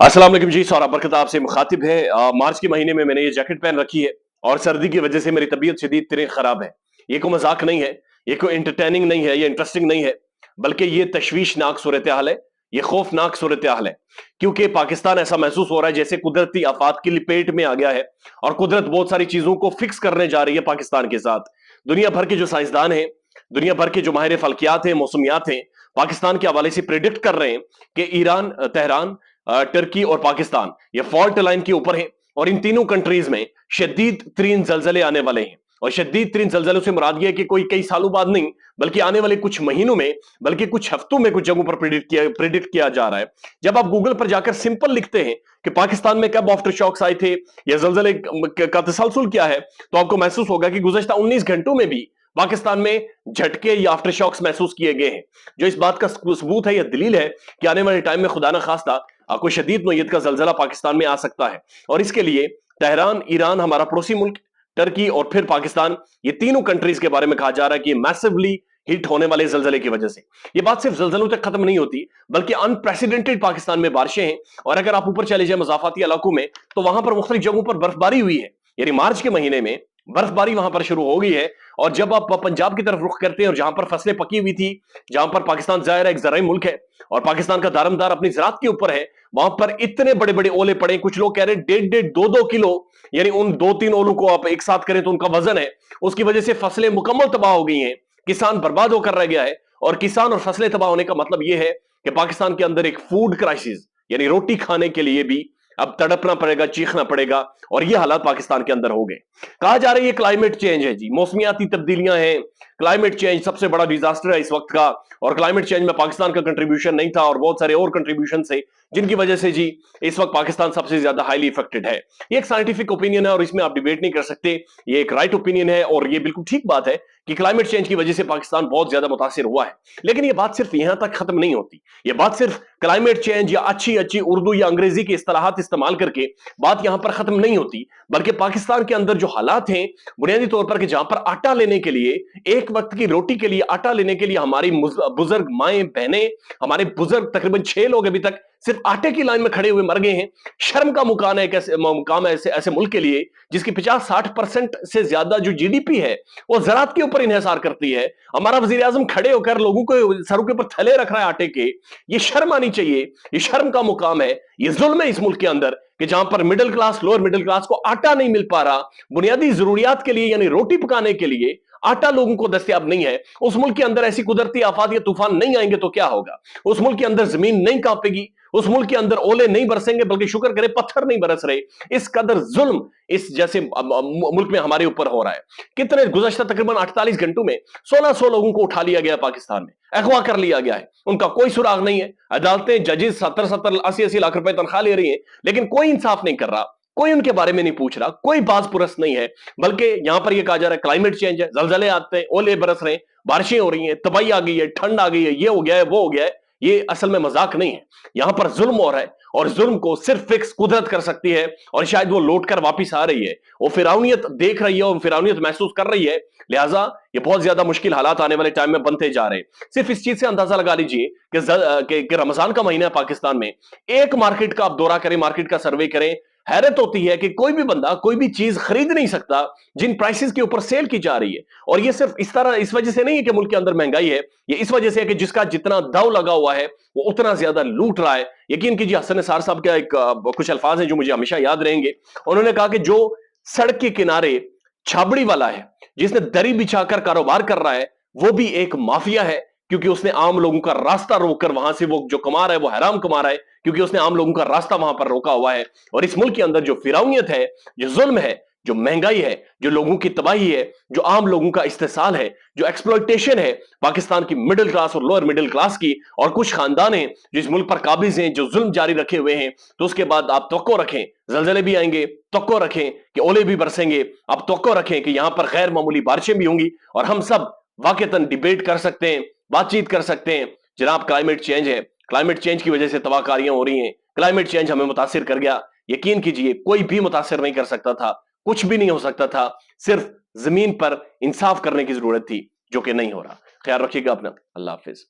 अस्सलाम वालेकुम जी। सौरभ बरकत आपसे मुखातिब है। मार्च के महीने में मैंने ये जैकेट पहन रखी है और सर्दी की वजह से मेरी तबीयत शदीद तरह खराब है। ये कोई मजाक नहीं है, ये कोई एंटरटेनिंग नहीं है, ये इंटरेस्टिंग नहीं है, बल्कि ये तशवीशनाक सूरत हाल है, ये खौफनाक सूरत हाल है। क्योंकि पाकिस्तान ऐसा महसूस हो रहा है जैसे कुदरती आफात की लपेट में आ गया है और कुदरत बहुत सारी चीजों को फिक्स करने जा रही है पाकिस्तान के साथ। दुनिया भर के जो साइंसदान हैं, दुनिया भर के जो माहिर फल्कियात हैं, मौसमियात हैं, पाकिस्तान के हवाले से प्रिडिक्ट कर रहे हैं कि ईरान, तेहरान, टर्की और पाकिस्तान ये फॉल्ट लाइन के ऊपर है और इन तीनों कंट्रीज में शदीद तरीन जलजले आने वाले हैं। और शदीद तरीन जलजलों से मुराद यह है कि कोई कई सालों बाद नहीं, बल्कि आने वाले कुछ महीनों में, बल्कि कुछ हफ्तों में कुछ जगहों पर प्रिडिक्ट किया जा रहा है। जब आप गूगल पर जाकर सिंपल लिखते हैं कि पाकिस्तान में कब आफ्टर शॉक्स आए थे या जलजले का तसलसल क्या है, तो आपको महसूस होगा कि गुज़श्ता 19 घंटों में भी पाकिस्तान में झटके या आफ्टर शॉक्स महसूस किए गए हैं। जो इस बात का सबूत है या दलील है कि आने वाले टाइम में खुदा ना खास्ता कोई शदीद नोयत का जलजला पाकिस्तान में आ सकता है। और इसके लिए तेहरान, ईरान, हमारा पड़ोसी मुल्क टर्की और फिर पाकिस्तान, ये तीनों कंट्रीज के बारे में कहा जा रहा है कि मैसिवली हिट होने वाले जलजले की वजह से। ये बात सिर्फ जलजलों तक खत्म नहीं होती, बल्कि अनप्रेसिडेंटेड पाकिस्तान में बारिशें हैं। और अगर आप ऊपर चले जाए मजाफाती इलाकों में, तो वहां पर मुख्तलिफ जगहों पर बर्फबारी हुई है। यानी मार्च के महीने में बर्फबारी वहां पर शुरू हो गई है। और जब आप पंजाब की तरफ रुख करते हैं और जहां पर फसलें पकी हुई थी, जहां पर पाकिस्तान जाहिर है एक ज़राई मुल्क है और पाकिस्तान का दारमदार अपनी ज़राअत के ऊपर है, वहां पर इतने बड़े बड़े ओले पड़े। कुछ लोग कह रहे हैं 1.5 2-2 किलो, यानी उन 2-3 ओलों को आप एक साथ करें तो उनका वजन है। उसकी वजह से फसलें मुकम्मल तबाह हो गई हैं, किसान बर्बाद होकर रह गया है। और किसान और फसलें तबाह होने का मतलब यह है कि पाकिस्तान के अंदर एक फूड क्राइसिस, यानी रोटी खाने के लिए भी अब तड़पना पड़ेगा, चीखना पड़ेगा। और ये हालात पाकिस्तान के अंदर हो गए। कहा जा रहा है ये क्लाइमेट चेंज है जी, मौसमियाती तब्दीलियां हैं। क्लाइमेट चेंज सबसे बड़ा डिजास्टर है इस वक्त का। और क्लाइमेट चेंज में पाकिस्तान का कंट्रीब्यूशन नहीं था और बहुत सारे और कंट्रीब्यूशन से, जिनकी वजह से जी इस वक्त पाकिस्तान सबसे ज्यादा हाईली इफेक्टेड है। ये एक साइंटिफिक ओपिनियन है और इसमें आप डिबेट नहीं कर सकते। ये एक राइट ओपिनियन है और ये बिल्कुल ठीक बात है कि क्लाइमेट चेंज की वजह से पाकिस्तान बहुत ज्यादा मुतासिर हुआ है। लेकिन ये बात सिर्फ यहां तक खत्म नहीं होती। ये बात सिर्फ क्लाइमेट चेंज या अच्छी अच्छी उर्दू या अंग्रेजी की इस्तेलाहात इस्तेमाल करके बात यहां पर खत्म नहीं होती, बल्कि पाकिस्तान के अंदर जो हालात हैं बुनियादी तौर पर, कि जहां पर आटा लेने के लिए, एक वक्त की रोटी के लिए आटा लेने के लिए हमारी बुजुर्ग माएं बहनें, हमारे बुजुर्ग तकरीबन 6 लोग अभी तक सिर्फ आटे की लाइन में खड़े हुए मर गए हैं। शर्म का मुकाम है, ऐसे मुकाम है ऐसे ऐसे मुल्क के लिए जिसकी 50-60% से ज्यादा जो जीडीपी है वो ज़राअत के ऊपर इन्हिसार करती है। हमारा वजीर आजम खड़े होकर लोगों को सरों के ऊपर थैले रख रहा है आटे के। ये शर्म आनी चाहिए, ये शर्म का मुकाम है। ये जुल्म है इस मुल्क के अंदर कि जहां पर middle class, lower middle class को आटा नहीं मिल पा रहा, बुनियादी जरूरियात के लिए यानी रोटी पकाने के लिए आटा लोगों को दस्तयाब नहीं है। उस मुल्क के अंदर ऐसी कुदरती आफात या तूफान नहीं आएंगे तो क्या होगा? उस मुल्क के अंदर जमीन नहीं कांपेगी, उस मुल्क के अंदर ओले नहीं बरसेंगे, बल्कि शुक्र करे पत्थर नहीं बरस रहे। इस कदर जुल्म इस जैसे मुल्क में हमारे ऊपर हो रहा है। कितने गुज़श्ता तकरीबन 48 घंटों में 1600 लोगों को उठा लिया गया, पाकिस्तान में अगवा कर लिया गया है। उनका कोई सुराग नहीं है। अदालतें, जजेस 70-70, 80-80 लाख रुपए तनख्वाह ले रही हैं, लेकिन कोई इंसाफ नहीं कर रहा, कोई उनके बारे में नहीं पूछ रहा, कोई बाज पुरस नहीं है। बल्कि यहां पर यह कहा जा रहा है क्लाइमेट चेंज है, जलजले आते हैं, ओले बरस रहे हैं, बारिशें हो रही हैं, तबाही आ गई है, ठंड आ गई है, ये हो गया है, वो हो गया है। ये असल में मजाक नहीं है, यहां पर जुल्म हो रहा है और जुल्म को सिर्फ फिक्स कुदरत कर सकती है। और शायद वो लौट कर वापिस आ रही है, वो फिरौनियत देख रही है और फिरौनियत महसूस कर रही है। लिहाजा ये बहुत ज्यादा मुश्किल हालात आने वाले टाइम में बनते जा रहे हैं। सिर्फ इस चीज से अंदाजा लगा लीजिए कि रमजान का महीना है पाकिस्तान में, एक मार्केट का आप दौरा करें, मार्केट का सर्वे करें, हैरत होती है कि कोई भी बंदा कोई भी चीज खरीद नहीं सकता जिन प्राइसेस के ऊपर सेल की जा रही है। और ये सिर्फ इस तरह इस वजह से नहीं है कि मुल्क के अंदर महंगाई है, ये इस वजह से है कि जिसका जितना दाव लगा हुआ है वो उतना ज्यादा लूट रहा है। यकीन कीजिए, हसन निसार साहब का एक कुछ अल्फाज हैं जो मुझे हमेशा याद रहेंगे। उन्होंने कहा कि जो सड़क के किनारे छाबड़ी वाला है, जिसने दरी बिछाकर कारोबार कर रहा है, वो भी एक माफिया है, क्योंकि उसने आम लोगों का रास्ता रोककर वहां से वो जो कमा रहा है वो हराम कमा रहा है, क्योंकि उसने आम लोगों का रास्ता वहां पर रोका हुआ है। और इस मुल्क के अंदर जो फिरौनियत है, जो जुल्म है, जो महंगाई है, जो लोगों की तबाही है, जो आम लोगों का इस्तेसाल है, जो एक्सप्लॉयटेशन है पाकिस्तान की मिडिल क्लास और लोअर मिडिल क्लास की, और कुछ खानदान हैं जो इस मुल्क पर काबिज हैं, जो जुल्म जारी रखे हुए हैं, तो उसके बाद आप तवक्को रखें जलजले भी आएंगे, तवक्को रखें कि ओले भी बरसेंगे, आप तवक्को रखें कि यहां पर गैर मामूली बारिशें भी होंगी। और हम सब वाकईतन डिबेट कर सकते हैं, बातचीत कर सकते हैं। जनाब, क्लाइमेट चेंज है, क्लाइमेट चेंज की वजह से तबाहकारियां हो रही हैं, क्लाइमेट चेंज हमें मुतासिर कर गया। यकीन कीजिए, कोई भी मुतासिर नहीं कर सकता था, कुछ भी नहीं हो सकता था। सिर्फ जमीन पर इंसाफ करने की जरूरत थी, जो कि नहीं हो रहा। ख्याल रखिएगा अपना। अल्लाह हाफिज।